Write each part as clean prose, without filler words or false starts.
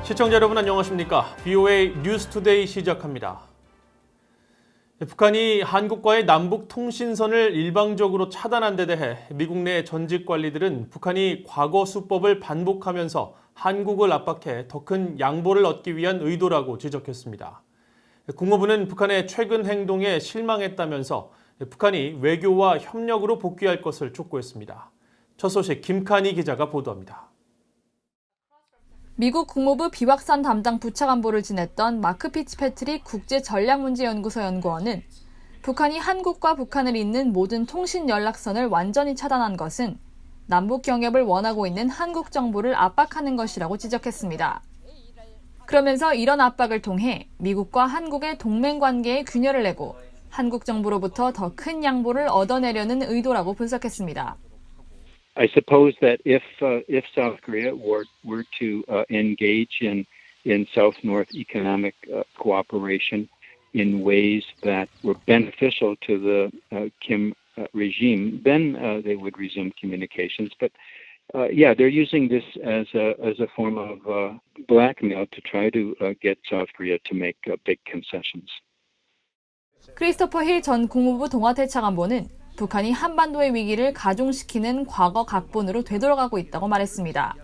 시청자 여러분 안녕하십니까? VOA 뉴스투데이 시작합니다. 북한이 한국과의 남북 통신선을 일방적으로 차단한 데 대해 미국 내 전직 관리들은 북한이 과거 수법을 반복하면서 한국을 압박해 더 큰 양보를 얻기 위한 의도라고 지적했습니다. 국무부는 북한의 최근 행동에 실망했다면서 북한이 외교와 협력으로 복귀할 것을 촉구했습니다. 첫 소식 김칸희 기자가 보도합니다. 미국 국무부 비확산 담당 부차관보를 지냈던 마크 피츠패트릭 국제전략문제연구소 연구원은 북한이 한국과 북한을 잇는 모든 통신 연락선을 완전히 차단한 것은 남북 경협을 원하고 있는 한국 정부를 압박하는 것이라고 지적했습니다. 그러면서 이런 압박을 통해 미국과 한국의 동맹 관계에 균열을 내고 한국 정부로부터 더 큰 양보를 얻어내려는 의도라고 분석했습니다. I suppose that if South Korea were to engage in South-North economic cooperation in ways that were beneficial to the Kim regime, then they would resume communications. But they're using this as a form of blackmail to try to get South Korea to make big concessions. 크리스토퍼 힐 전 국무부 동아대차관보는 북한이 한반도의 위기를 가중시키는 과거 각본으로 되돌아가고 있다고 말했습니다.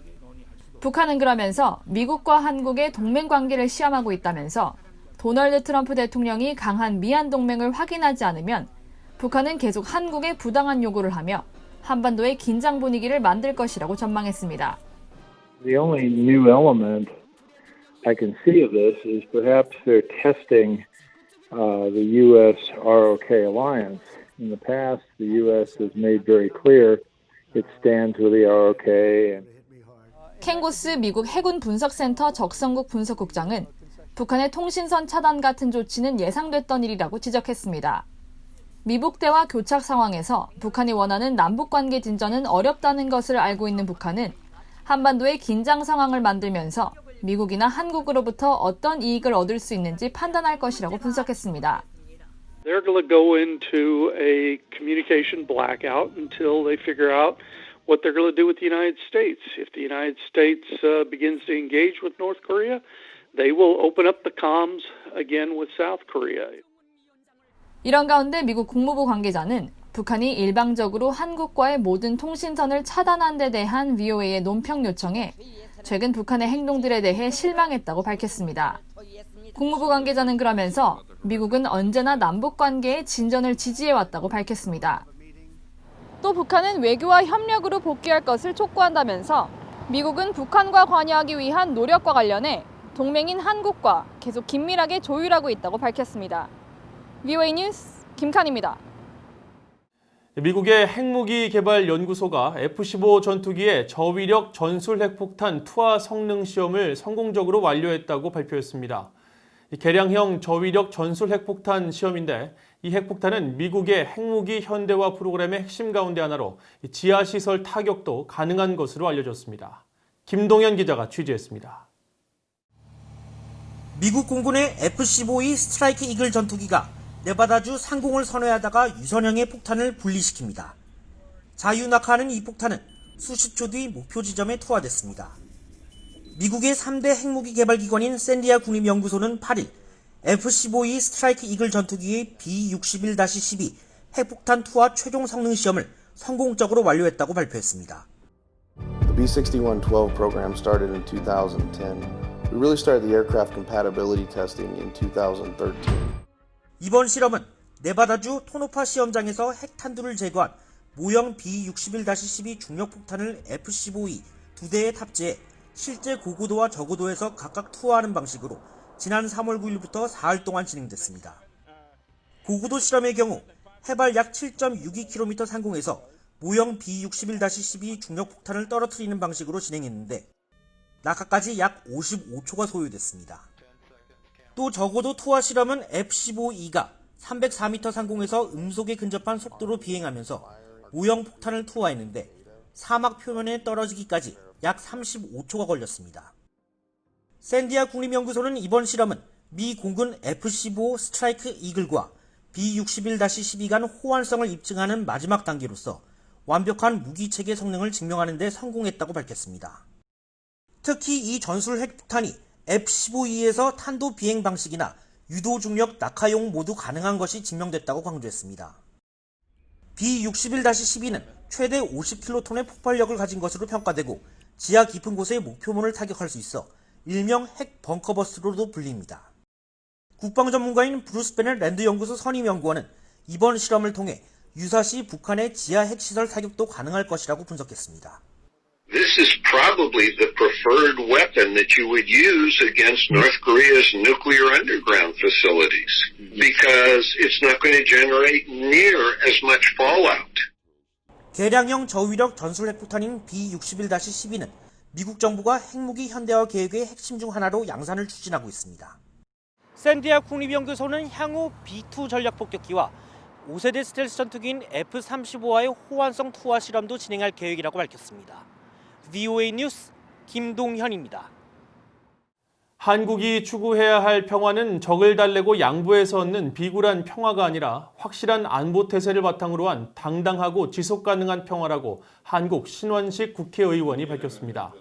북한은 그러면서 미국과 한국의 동맹 관계를 시험하고 있다면서 도널드 트럼프 대통령이 강한 미한 동맹을 확인하지 않으면 북한은 계속 한국에 부당한 요구를 하며 한반도의 긴장 분위기를 만들 것이라고 전망했습니다. The only new element I can see of this is perhaps they're testing the U.S. ROK alliance. In the past, the U.S. has made very clear it stands with the ROK. 켄 고스 미국 해군 분석센터 적성국 분석국장은 북한의 통신선 차단 같은 조치는 예상됐던 일이라고 지적했습니다. 미북대와 교착 상황에서 북한이 원하는 남북관계 진전은 어렵다는 것을 알고 있는 북한은 한반도의 긴장 상황을 만들면서 미국이나 한국으로부터 어떤 이익을 얻을 수 있는지 판단할 것이라고 분석했습니다. They're going to go into a communication blackout until they figure out what they're going to do with the United States. If the United States begins to engage with North Korea, they will open up the comms again with South Korea. 이런 가운데 미국 국무부 관계자는 북한이 일방적으로 한국과의 모든 통신선을 차단한 데 대한 VOA의 논평 요청에 최근 북한의 행동들에 대해 실망했다고 밝혔습니다. 국무부 관계자는 그러면서 미국은 언제나 남북관계의 진전을 지지해왔다고 밝혔습니다. 또 북한은 외교와 협력으로 복귀할 것을 촉구한다면서 미국은 북한과 관여하기 위한 노력과 관련해 동맹인 한국과 계속 긴밀하게 조율하고 있다고 밝혔습니다. VOA 뉴스 김칸입니다. 미국의 핵무기 개발 연구소가 F-15 전투기의 저위력 전술 핵폭탄 투하 성능 시험을 성공적으로 완료했다고 발표했습니다. 개량형 저위력 전술 핵폭탄 시험인데 이 핵폭탄은 미국의 핵무기 현대화 프로그램의 핵심 가운데 하나로 지하시설 타격도 가능한 것으로 알려졌습니다. 김동현 기자가 취재했습니다. 미국 공군의 F-15E 스트라이크 이글 전투기가 네바다주 상공을 선회하다가 유선형의 폭탄을 분리시킵니다. 자유낙하하는 이 폭탄은 수십 초 뒤 목표 지점에 투하됐습니다. 미국의 3대 핵무기 개발 기관인 샌디아 국립연구소는 8일 F-15E 스트라이크 이글 전투기의 B-61-12 핵폭탄 투하 최종 성능 시험을 성공적으로 완료했다고 발표했습니다. The B-6112 program started in 2010. We really started the aircraft compatibility testing in 2013. 이번 실험은 네바다주 토노파 시험장에서 핵탄두를 제거한 모형 B-61-12 중력폭탄을 F-15E 2대에 탑재해 실제 고고도와 저고도에서 각각 투하하는 방식으로 지난 3월 9일부터 4일 동안 진행됐습니다. 고고도 실험의 경우 해발 약 7.62km 상공에서 모형 B-61-12 중력폭탄을 떨어뜨리는 방식으로 진행했는데 낙하까지 약 55초가 소요됐습니다. 또 저고도 투하 실험은 F-15E가 304m 상공에서 음속에 근접한 속도로 비행하면서 모형 폭탄을 투하했는데 사막 표면에 떨어지기까지 약 35초가 걸렸습니다. 샌디아 국립연구소는 이번 실험은 미 공군 F-15 스트라이크 이글과 B-61-12 간 호환성을 입증하는 마지막 단계로서 완벽한 무기체계 성능을 증명하는 데 성공했다고 밝혔습니다. 특히 이 전술 핵폭탄이 F-15E에서 탄도 비행 방식이나 유도 중력 낙하용 모두 가능한 것이 증명됐다고 강조했습니다. B-61-12는 최대 50킬로톤의 폭발력을 가진 것으로 평가되고 지하 깊은 곳의 목표물을 타격할 수 있어 일명 핵 벙커버스로도 불립니다. 국방 전문가인 브루스 베넷 랜드 연구소 선임 연구원은 이번 실험을 통해 유사시 북한의 지하 핵시설 타격도 가능할 것이라고 분석했습니다. This is probably the preferred weapon that you would use against North Korea's nuclear underground facilities because it's not going to generate near as much fallout. 개량형 저위력 전술 핵폭탄인 B-61-12는 미국 정부가 핵무기 현대화 계획의 핵심 중 하나로 양산을 추진하고 있습니다. 샌디아 국립연구소는 향후 B-2 전략폭격기와 5세대 스텔스 전투기인 F-35와의 호환성 투하 실험도 진행할 계획이라고 밝혔습니다. VOA 뉴스 김동현입니다. 한국이 추구해야 할 평화는 적을 달래고 양보해서 얻는 비굴한 평화가 아니라 확실한 안보 태세를 바탕으로 한 당당하고 지속 가능한 평화라고 한국 신원식 국회의원이 밝혔습니다.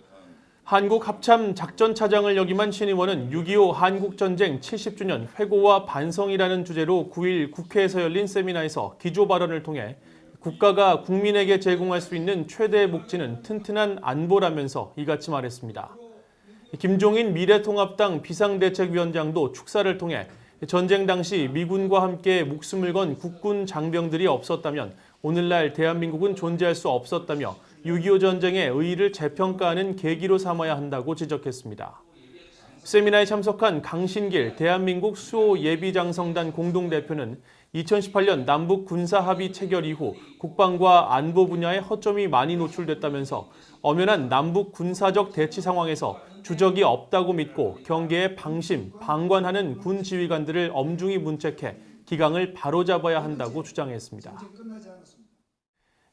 한국 합참 작전차장을 역임한 신 의원은 6.25 한국전쟁 70주년 회고와 반성이라는 주제로 9일 국회에서 열린 세미나에서 기조 발언을 통해 국가가 국민에게 제공할 수 있는 최대의 복지는 튼튼한 안보라면서 이같이 말했습니다. 김종인 미래통합당 비상대책위원장도 축사를 통해 전쟁 당시 미군과 함께 목숨을 건 국군 장병들이 없었다면 오늘날 대한민국은 존재할 수 없었다며 6.25 전쟁의 의의를 재평가하는 계기로 삼아야 한다고 지적했습니다. 세미나에 참석한 강신길 대한민국 수호 예비장성단 공동대표는 2018년 남북 군사합의 체결 이후 국방과 안보 분야에 허점이 많이 노출됐다면서 엄연한 남북 군사적 대치 상황에서 주적이 없다고 믿고 경계에 방심, 방관하는 군 지휘관들을 엄중히 문책해 기강을 바로잡아야 한다고 주장했습니다.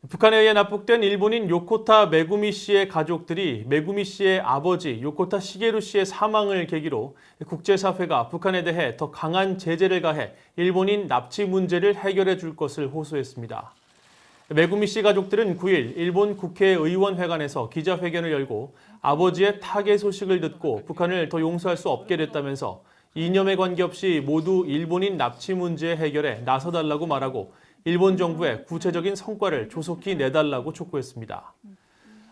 북한에 의해 납북된 일본인 요코타 메구미 씨의 가족들이 메구미 씨의 아버지 요코타 시게루 씨의 사망을 계기로 국제사회가 북한에 대해 더 강한 제재를 가해 일본인 납치 문제를 해결해 줄 것을 호소했습니다. 메구미 씨 가족들은 9일 일본 국회의원회관에서 기자회견을 열고 아버지의 타계 소식을 듣고 북한을 더 용서할 수 없게 됐다면서 이념에 관계없이 모두 일본인 납치 문제 해결에 나서달라고 말하고 일본 정부의 구체적인 성과를 조속히 내달라고 촉구했습니다.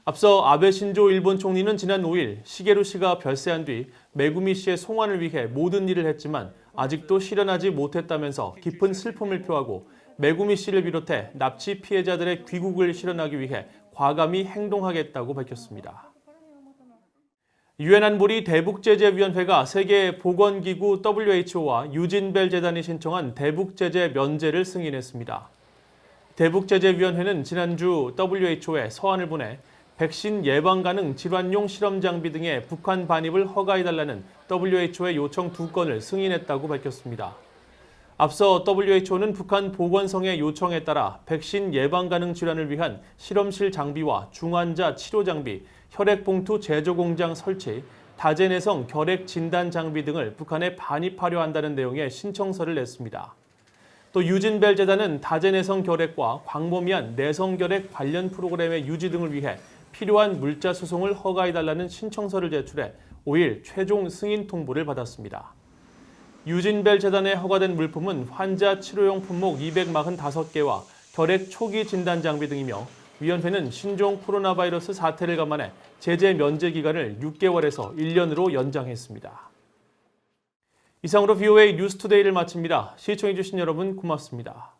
앞서 아베 신조 일본 총리는 지난 5일 시게루 씨가 별세한 뒤 메구미 씨의 송환을 위해 모든 일을 했지만 아직도 실현하지 못했다면서 깊은 슬픔을 표하고 메구미 씨를 비롯해 납치 피해자들의 귀국을 실현하기 위해 과감히 행동하겠다고 밝혔습니다. 유엔 안보리 대북제재위원회가 세계보건기구 WHO와 유진벨 재단이 신청한 대북제재 면제를 승인했습니다. 대북제재위원회는 지난주 WHO에 서한을 보내 백신 예방 가능 질환용 실험 장비 등의 북한 반입을 허가해달라는 WHO의 요청 2건을 승인했다고 밝혔습니다. 앞서 WHO는 북한 보건성의 요청에 따라 백신 예방 가능 질환을 위한 실험실 장비와 중환자 치료 장비, 혈액봉투 제조 공장 설치, 다제내성 결핵 진단 장비 등을 북한에 반입하려 한다는 내용의 신청서를 냈습니다. 또 유진벨 재단은 다제내성 결핵과 광범위한 내성결핵 관련 프로그램의 유지 등을 위해 필요한 물자 수송을 허가해달라는 신청서를 제출해 5일 최종 승인 통보를 받았습니다. 유진벨 재단에 허가된 물품은 환자 치료용 품목 245개와 결핵 초기 진단 장비 등이며 위원회는 신종 코로나 바이러스 사태를 감안해 제재 면제 기간을 6개월에서 1년으로 연장했습니다. 이상으로 VOA 뉴스투데이를 마칩니다. 시청해주신 여러분 고맙습니다.